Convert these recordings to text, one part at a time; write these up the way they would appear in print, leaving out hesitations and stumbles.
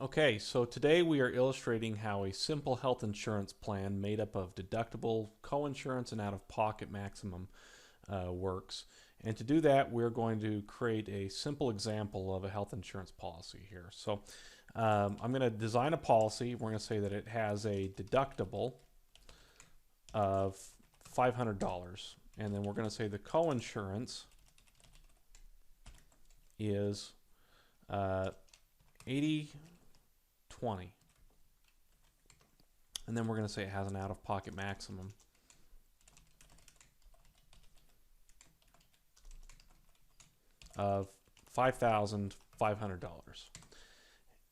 Okay, so today we are illustrating how a simple health insurance plan made up of deductible, coinsurance, and out-of-pocket maximum works. And to do that, we're going to create a simple example of a health insurance policy here. So I'm going to design a policy. We're going to say that it has a deductible of $500. And then we're going to say the coinsurance is 80/20. And then we're going to say it has an out-of-pocket maximum of $5,500.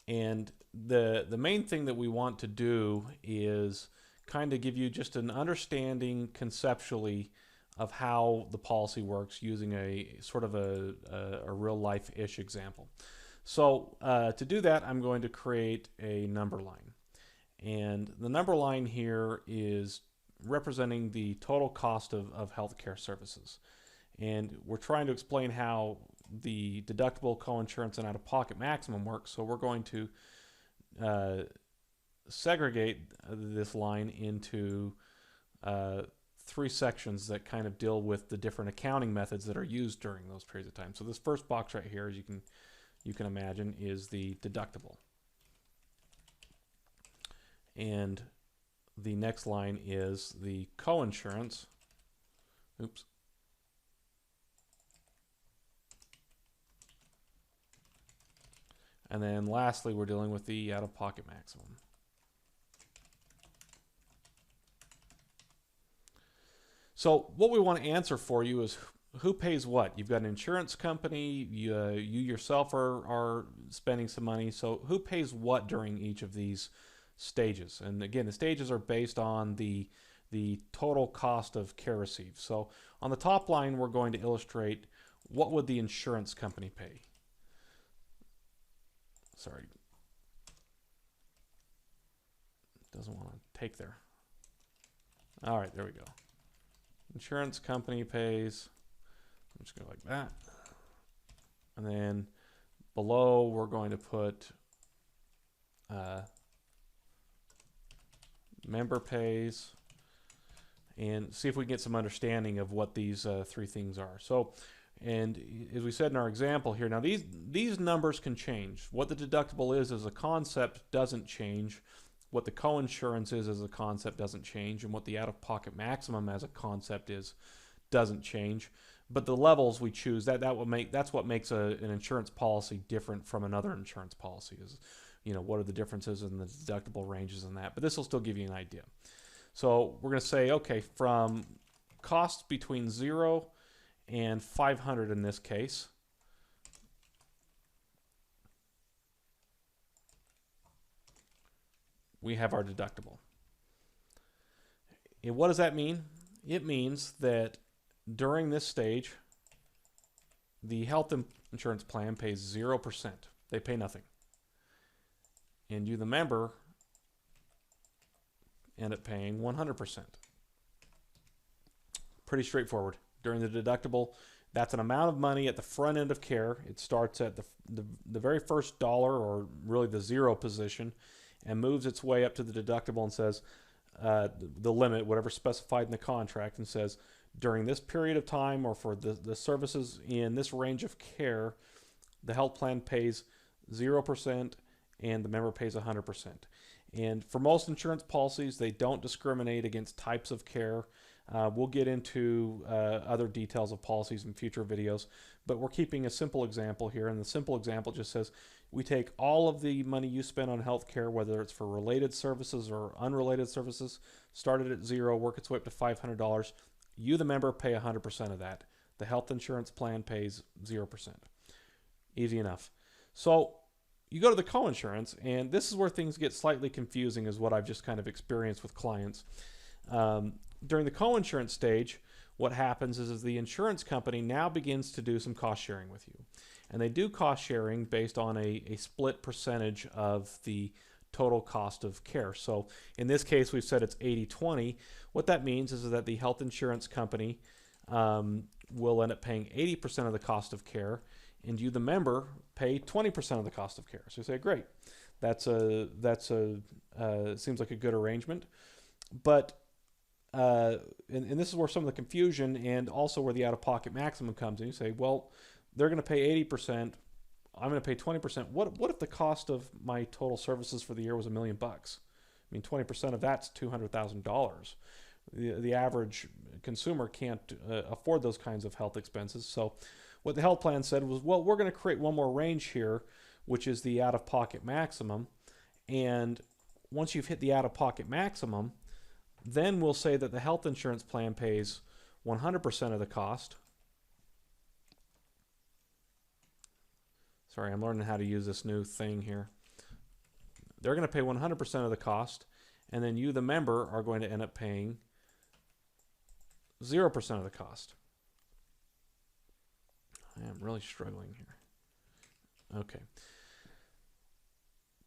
And the main thing that we want to do is kind of give you just an understanding conceptually of how the policy works using a sort of a real life-ish example. So to do that, I'm going to create a number line. And the number line here is representing the total cost of healthcare services. And we're trying to explain how the deductible, coinsurance, and out-of-pocket maximum works. So we're going to segregate this line into three sections that kind of deal with the different accounting methods that are used during those periods of time. So this first box right here, as you can imagine, is the deductible. And the next line is the coinsurance. Oops. And then lastly, we're dealing with the out-of-pocket maximum. So what we want to answer for you is who pays what. You've got an insurance company, you yourself are spending some money, so who pays what during each of these stages? And again, the stages are based on the total cost of care received. So on the top line, we're going to illustrate what would the insurance company pay. Sorry, doesn't want to take there. All right, there we go. Insurance company pays, I'm just going to like that. And then below, we're going to put member pays, and see if we can get some understanding of what these three things are. So, and as we said in our example here, now these numbers can change. What the deductible is as a concept doesn't change. What the coinsurance is as a concept doesn't change, and what the out-of-pocket maximum as a concept is doesn't change. But the levels we choose, that's what makes an insurance policy different from another insurance policy. Is, you know, what are the differences in the deductible ranges and that. But this will still give you an idea. So we're going to say, okay, from costs between 0 and 500 in this case, we have our deductible. And what does that mean? It means that during this stage, the health insurance plan pays 0%. They pay nothing. And you, the member, end up paying 100%. Pretty straightforward. During the deductible, that's an amount of money at the front end of care. It starts at the very first dollar, or really the zero position, and moves its way up to the deductible and says the limit, whatever specified in the contract, and says during this period of time, or for the services in this range of care, the health plan pays 0% and the member pays 100%. And for most insurance policies, they don't discriminate against types of care. We'll get into other details of policies in future videos, but we're keeping a simple example here, and the simple example just says we take all of the money you spend on healthcare, whether it's for related services or unrelated services, started at 0, work its way up to $500. You, the member, pay 100% of that. The health insurance plan pays 0%. Easy enough. So you go to the coinsurance, and this is where things get slightly confusing, is what I've just kind of experienced with clients. During the coinsurance stage, what happens is the insurance company now begins to do some cost sharing with you. And they do cost sharing based on a split percentage of the total cost of care. So in this case, we've said it's 80/20. What that means is that the health insurance company will end up paying 80% of the cost of care, and you, the member, pay 20% of the cost of care. So you say, great, seems like a good arrangement. But and this is where some of the confusion and also where the out-of-pocket maximum comes in. You say, well, they're going to pay 80%. I'm going to pay 20%. What if the cost of my total services for the year was $1 million? I mean, 20% of that's $200,000. The average consumer can't afford those kinds of health expenses. So what the health plan said was, well, we're going to create one more range here, which is the out-of-pocket maximum. And once you've hit the out-of-pocket maximum, then we'll say that the health insurance plan pays 100% of the cost. Sorry, I'm learning how to use this new thing here. They're going to pay 100% of the cost, and then you, the member, are going to end up paying 0% of the cost. I am really struggling here. Okay.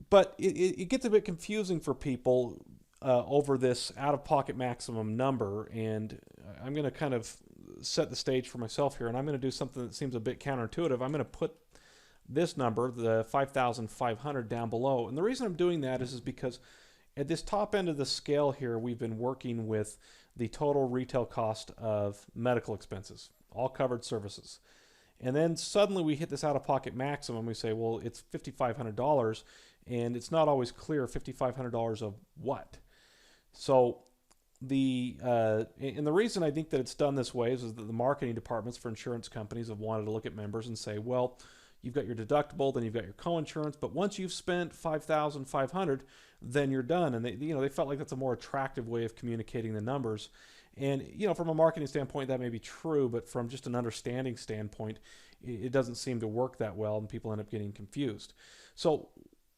But it gets a bit confusing for people over this out-of-pocket maximum number, and I'm going to kind of set the stage for myself here, and I'm going to do something that seems a bit counterintuitive. I'm going to put this number, the $5,500, down below. And the reason I'm doing that is because at this top end of the scale here, we've been working with the total retail cost of medical expenses, all covered services. And then suddenly we hit this out-of-pocket maximum. We say, well, it's $5,500, and it's not always clear $5,500 of what. So and the reason I think that it's done this way is that the marketing departments for insurance companies have wanted to look at members and say, well, you've got your deductible, then you've got your coinsurance, but once you've spent $5,500, then you're done. And they felt like that's a more attractive way of communicating the numbers. And from a marketing standpoint, that may be true, but from just an understanding standpoint, it doesn't seem to work that well, and people end up getting confused. So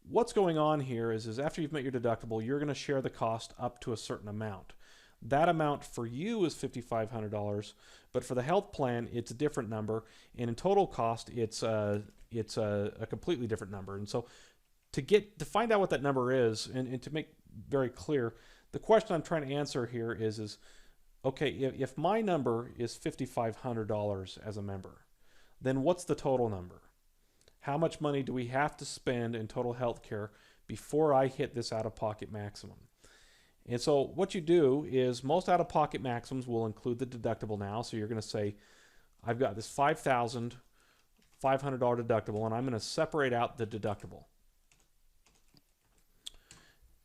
what's going on here is after you've met your deductible, you're going to share the cost up to a certain amount. That amount for you is $5,500, but for the health plan, it's a different number, and in total cost, it's a completely different number. And so to find out what that number is, and to make very clear, the question I'm trying to answer here is okay, if my number is $5,500 as a member, then what's the total number? How much money do we have to spend in total health care before I hit this out-of-pocket maximum? And so what you do is most out-of-pocket maximums will include the deductible now. So you're going to say, I've got this $5,500 deductible, and I'm going to separate out the deductible.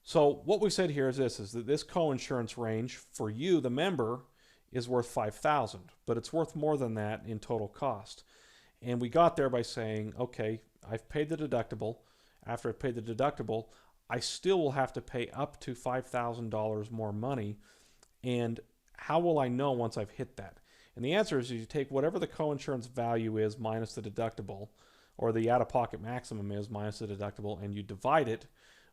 So what we said here is that this coinsurance range for you, the member, is worth $5,000, but it's worth more than that in total cost. And we got there by saying, okay, I've paid the deductible. After I've paid the deductible, I still will have to pay up to $5,000 more money. And how will I know once I've hit that? And the answer is you take whatever the coinsurance value is minus the deductible, or the out-of-pocket maximum is minus the deductible, and you divide it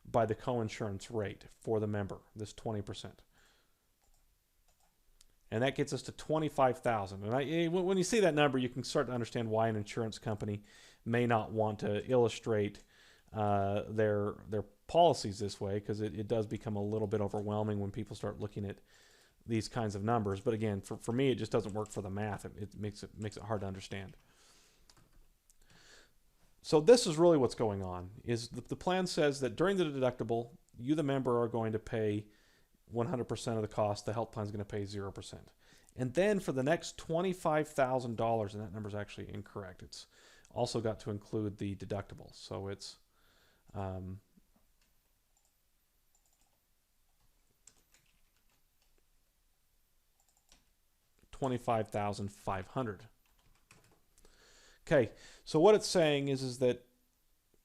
by the coinsurance rate for the member, this 20%. And that gets us to $25,000. And when you see that number, you can start to understand why an insurance company may not want to illustrate their policies this way, because it does become a little bit overwhelming when people start looking at these kinds of numbers. But again, for me, it just doesn't work for the math. It makes it hard to understand. So this is really what's going on. Is the plan says that during the deductible, you, the member, are going to pay 100% of the cost. The health plan is going to pay 0%. And then for the next $25,000, and that number is actually incorrect. It's also got to include the deductible. So it's $25,500. Okay, so what it's saying is that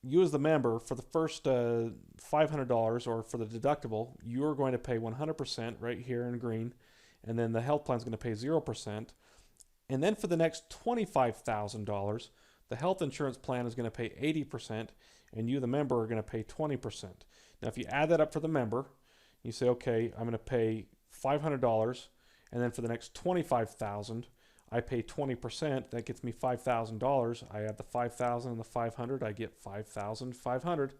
you as the member, for the first $500 or for the deductible, you're going to pay 100% right here in green, and then the health plan is going to pay 0%. And then for the next $25,000, the health insurance plan is going to pay 80%, and you, the member, are going to pay 20%. Now, if you add that up for the member, you say, okay, I'm going to pay $500, and then for the next $25,000, I pay 20%. That gets me $5,000. I add the $5,000 and the $500. I get $5,500.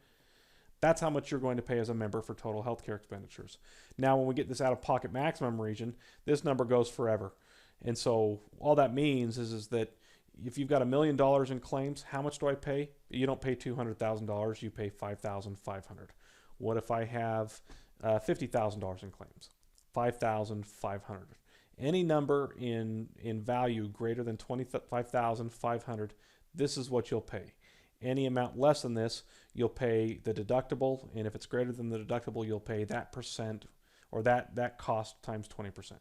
That's how much you're going to pay as a member for total healthcare expenditures. Now, when we get this out-of-pocket maximum region, this number goes forever. And so all that means is that if you've got $1 million in claims, how much do I pay? You don't pay $200,000. You pay $5,500. What if I have $50,000 in claims? $5,500. Any number in value greater than $25,500, this is what you'll pay. Any amount less than this, you'll pay the deductible, and if it's greater than the deductible, you'll pay that percent or that cost times 20%.